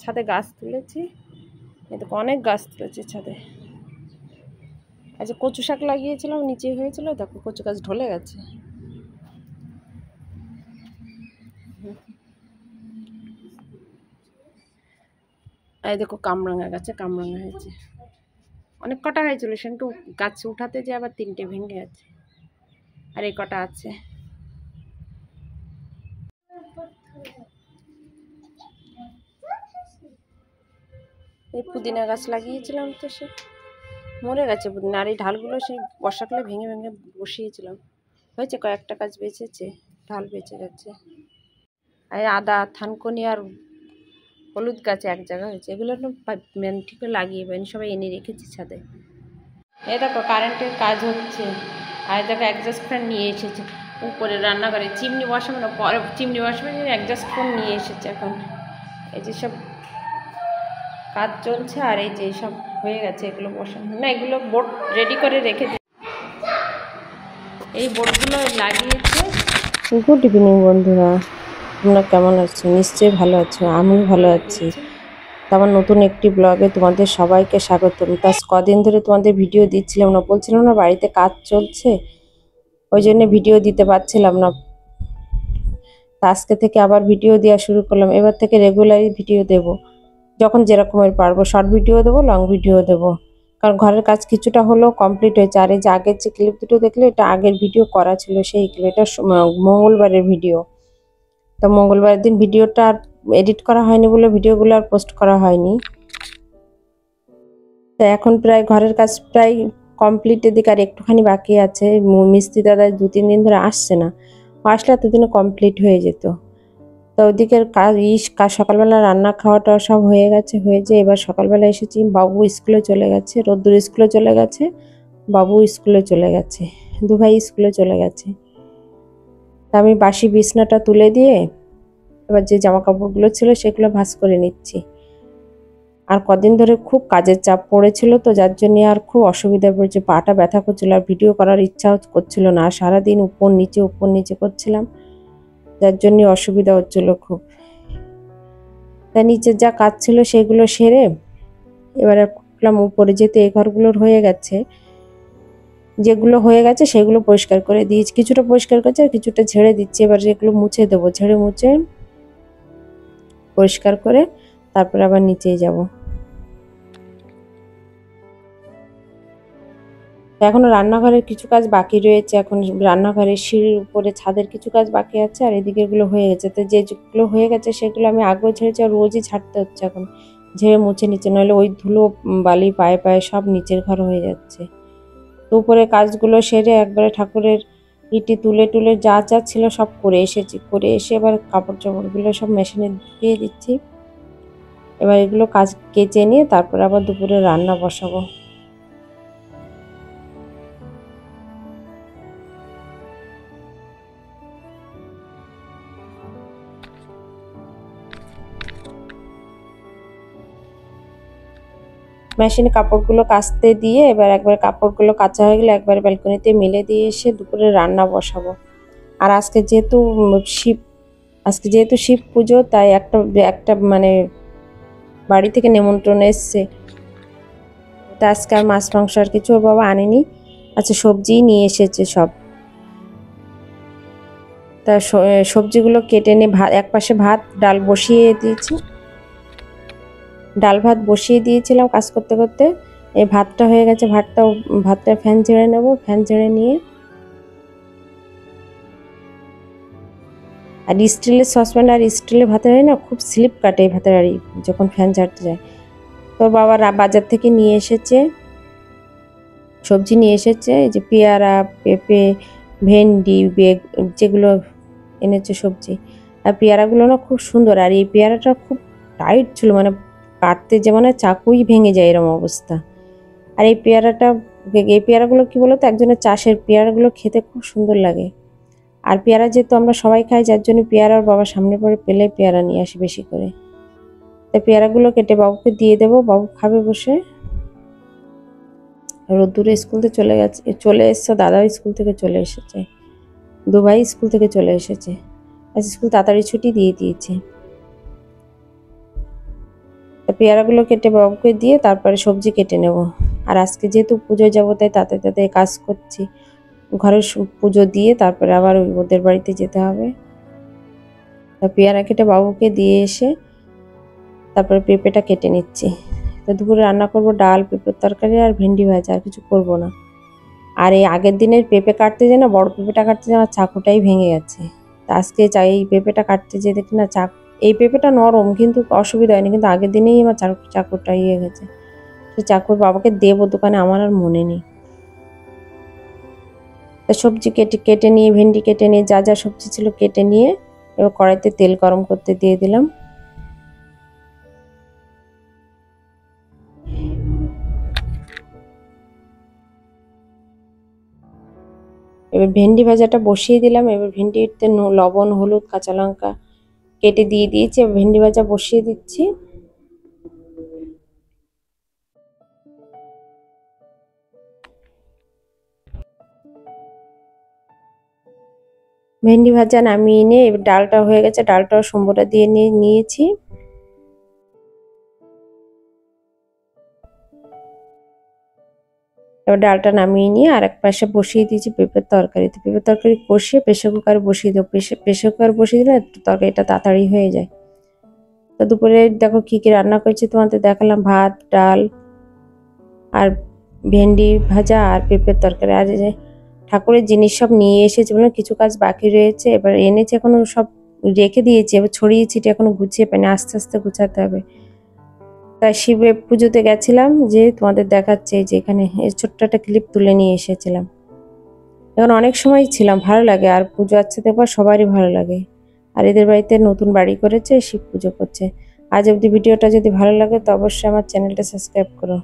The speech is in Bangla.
ছাদে গাছ তুলেছি, এদিকে অনেক গাছ তুলেছি ছাদে। আচ্ছা কচু শাক লাগিয়েছিলাম, নিচে হয়েছিল, দেখো কচু গাছ ঢলে গেছে। এই দেখো কামরাঙা গাছে কামরাঙা হয়েছে, অনেক কটা হয়েছিল, সেখানে গাছ উঠাতে যে আবার 3টে ভেঙে গেছে, আর এই কটা আছে। এই পুদিনা গাছ লাগিয়েছিলাম তো সে মরে গেছে পুদিনা, আর এই ঢালগুলো সেই বর্ষাকালে ভেঙে ভেঙে বসিয়েছিলাম, হয়েছে কয়েকটা গাছ বেঁচেছে, ঢাল বেঁচে গেছে। আর আদা থানকুনি আর হলুদ গাছ এক জায়গায় হয়েছে, এগুলো ঠিক করে লাগিয়ে পাইনি, সবাই এনে রেখেছি ছাদে। এই দেখো কারেন্টের কাজ হচ্ছে, আর দেখো অ্যাডজাস্ট ফ্যান নিয়ে এসেছে উপরে রান্নাঘরে, চিমনি বসাবো না, পরে চিমনি বসাবো, অ্যাডজাস্ট ফ্যান নিয়ে এসেছে এখন। এই যে সব কাজ চলছে, আর এই যে সব হয়ে গেছে, এগুলো বসানো না, এগুলো বোর্ড রেডি করে রেখে দিই, এই বোর্ডগুলো লাগিয়েছে। গুড ইভিনিং বন্ধুরা, তোমরা কেমন আছো? নিশ্চয়ই ভালো আছো, আমিও ভালো আছি। আমার নতুন একটি ব্লগে তোমাদের সবাইকে স্বাগতম। তা কদিন ধরে তোমাদের ভিডিও দিচ্ছিলাম না, বলছিলাম না বাড়িতে কাজ চলছে, ওই জন্য ভিডিও দিতে পারছিলাম না। তা আজকে থেকে আবার ভিডিও দেওয়া শুরু করলাম, এবার থেকে রেগুলারই ভিডিও দেব, যখন যেরকমের পারবো, শর্ট ভিডিও দেবো, লং ভিডিও দেবো। কারণ ঘরের কাজ কিছুটা হলেও কমপ্লিট হয়েছে। আর এই যে আগের যে ক্লিপ দুটো দেখলে, এটা আগের ভিডিও করা ছিল, সেই এটা মঙ্গলবারের ভিডিও। তো মঙ্গলবারের দিন ভিডিওটা আর এডিট করা হয়নি বলে ভিডিওগুলো আর পোস্ট করা হয়নি। তো এখন প্রায় ঘরের কাজ প্রায় কমপ্লিটের দিকে, আর একটুখানি বাকি আছে। মিস্ত্রি দাদা 2-3 দিন ধরে আসছে না, আসলে এতদিনে কমপ্লিট হয়ে যেত। তো ওদিকের কাজ সকালবেলা রান্না খাওয়াটা সব হয়ে গেছে, এবার সকালবেলা এসেছি, বাবু স্কুলে চলে গেছে, রোদ্দুর স্কুলে চলে গেছে, বাবু স্কুলে চলে গেছে, 2 ভাই স্কুলে চলে গেছে। তা আমি বাসি বিছনাটা তুলে দিয়ে এবার যে জামা কাপড়গুলো ছিল সেগুলো ভাঁজ করে নিচ্ছি। আর কদিন ধরে খুব কাজের চাপ পড়েছিল, তো যার জন্য আর খুব অসুবিধা পড়েছে, পাটা ব্যথা করছিল, আর ভিডিও করার ইচ্ছাও করছিল না, সারাদিন উপর নিচে করছিলাম, যার জন্য অসুবিধা হচ্ছিল খুব। তা নিচের যা কাজ ছিল সেগুলো সেরে এবারে উঠলাম উপরে, যেতে এই ঘরগুলোর হয়ে গেছে, যেগুলো হয়ে গেছে সেগুলো পরিষ্কার করে দিয়েছি, কিছুটা পরিষ্কার করছি আর কিছুটা ঝেড়ে দিচ্ছি। এবার যেগুলো মুছে দেবো, ঝেড়ে মুছে পরিষ্কার করে তারপরে আবার নিচেই যাব। এখনো রান্নাঘরের কিছু কাজ বাকি রয়েছে, এখন রান্নাঘরের সিঁড়ির উপরে ছাদের কিছু কাজ বাকি আছে, আর এদিকে এগুলো হয়ে গেছে। তো যেগুলো হয়ে গেছে সেগুলো আমি আগেও ঝেড়েছি, আর রোজই ছাড়তে হচ্ছে এখন, ঝেড়ে মুছে নিচে, নইলে ওই ধুলো বালি পায়ে পায়ে সব নিচের ঘর হয়ে যাচ্ছে। তো উপরে কাজগুলো সেরে একবারে ঠাকুরের ইটি তুলে যা যা ছিল সব করে এসে এবার কাপড় চাপড়গুলো সব মেশিনে ধুয়ে দিচ্ছি। এবার এগুলো কাজ কেচে নিয়ে তারপর আবার দুপুরে রান্না বসাবো। মেশিনে কাপড়গুলো কাচতে দিয়ে এবার একবার কাপড়গুলো কাচা হয়ে গেলে একবার ব্যালকনিতে মেলে দিয়ে এসে দুপুরে রান্না বসাবো। আর আজকে যেহেতু শিব পুজো, তাই একটা মানে বাড়ি থেকে নিমন্ত্রণ এসছে, তা আজকে আর মাছ মাংস আর কিছু বাবা আনেনি, আচ্ছা সবজিই নিয়ে এসেছে সব। তা সবজিগুলো কেটে নিয়ে এক পাশে ভাত ডাল বসিয়ে দিয়েছি, ডাল ভাত বসিয়ে দিয়েছিলাম কাজ করতে করতে। এই ভাতটা হয়ে গেছে, ভাতটা ফ্যান ঝেড়ে নেব, ফ্যান ঝেড়ে নিয়ে। আর স্টিলের সসপ্যান আর স্টিলের ভাতের হাঁড়ি না খুব স্লিপ কাটে, এই ভাতের হাঁড়ি যখন ফ্যান ঝাড়তে যায়। তো বাবা বাজার থেকে নিয়ে এসেছে সবজি, নিয়ে এসেছে এই যে পেয়ারা, পেঁপে, ভেন্ডি, যেগুলো এনেছে সবজি। আর পেয়ারাগুলো না খুব সুন্দর, আর এই পেয়ারাটা খুব টাইট ছিল, মানে কাটতে যে মানে চাকুই ভেঙে যায় এরকম অবস্থা। আর এই পেয়ারাগুলো কি বলতো, একজনের চাষের পেয়ারাগুলো খেতে খুব সুন্দর লাগে। আর পেয়ারা যেহেতু আমরা সবাই খাই, যার জন্য পেয়ারার বাবা সামনে পরে পেলে পেয়ারা নিয়ে আসি বেশি করে। তাই পেয়ারাগুলো কেটে বাবুকে দিয়ে দেবো, বাবু খাবে বসে। রোদ্দুরে স্কুল থেকে চলে এসছে, দাদাও স্কুল থেকে চলে এসেছে, 2 ভাই স্কুল থেকে চলে এসেছে, আজ স্কুল তাড়াতাড়ি ছুটি দিয়ে দিয়েছে। পেয়ারাগুলো কেটে বাবুকে দিয়ে তারপরে সবজি কেটে নেব। আর আজকে যেহেতু পুজোয় যাবো তাই তাতে তাতে কাজ করছি। ঘরের পুজো দিয়ে তারপরে আবার ওদের বাড়িতে যেতে হবে। তা পেয়ারা কেটে বাবুকে দিয়ে এসে তারপরে পেঁপেটা কেটে নিচ্ছি। তো দুপুরে রান্না করব ডাল, পেঁপের তরকারি আর ভেন্ডি ভাজা, আর কিছু করব না। আর এই আগের দিনের পেঁপে কাটতে যেয়ে না, বড় পেঁপেটা কাটতে যেয়ে আমার চাকুটাই ভেঙে গেছে। তা আজকে এই পেঁপেটা কাটতে যেয়ে দেখি না এই পেঁপেটা নরম কিন্তু অসুবিধা হয়নি, কিন্তু আগের দিনেই আমার চাকুটা ইয়ে গেছে। তো চাকুর বাবাকে দেবো দোকানে, আমার আর মনে নেই। তা সবজি কেটে নিয়ে, ভেন্ডি কেটে নিয়ে, যা যা সবজি ছিল কেটে নিয়ে এবার কড়াইতে তেল গরম করতে দিয়ে দিলাম। এবার ভেন্ডি ভাজাটা বসিয়ে দিলাম। এবার ভেন্ডিতে লবণ, হলুদ, কাঁচা লঙ্কা কেটে দিয়ে দিয়েছি। ভেন্ডি ভাজা বসিয়ে দিচ্ছি। ভেন্ডি ভাজা নামিয়ে নিয়ে এবার ডালটা হয়ে গেছে, ডালটাও সম্বরা দিয়ে নিয়েছি। এবার ডালটা নামিয়ে নিয়ে আর এক পাশে বসিয়ে দিয়েছি পেঁপের তরকারি। তো পেঁপের তরকারি কষিয়ে প্রেশার কুকারে বসিয়ে দেবো। প্রেশার কুকার বসিয়ে দিলে তরকারিটা তাড়াতাড়ি হয়ে যায়। তো দুপুরে দেখো কী কী রান্না করেছি তোমাদের দেখালাম। ভাত, ডাল আর ভেন্ডি ভাজা আর পেঁপের তরকারি। আর যে ঠাকুরের জিনিস সব নিয়ে এসেছে, বলে কিছু কাজ বাকি রয়েছে, এবার এনেছি, এখনো সব রেখে দিয়েছি, এবার ছড়িয়ে ছিটিয়ে এখনো গুছিয়ে পাইনি, আস্তে আস্তে গুছাতে হবে। তাই শিবে পুজোতে গেছিলাম, যে তোমাদের দেখাচ্ছে যে এখানে ছোট্ট একটা ক্লিপ তুলে নিয়ে এসেছিলাম। এখন অনেক সময় ছিলাম, ভালো লাগে। আর পুজো আছে দেখবার সবারই ভালো লাগে। আর এদের বাড়িতে নতুন বাড়ি করেছে, শিব পুজো করছে। আজ অবধি ভিডিওটা যদি ভালো লাগে তো অবশ্যই আমার চ্যানেলটা সাবস্ক্রাইব করো।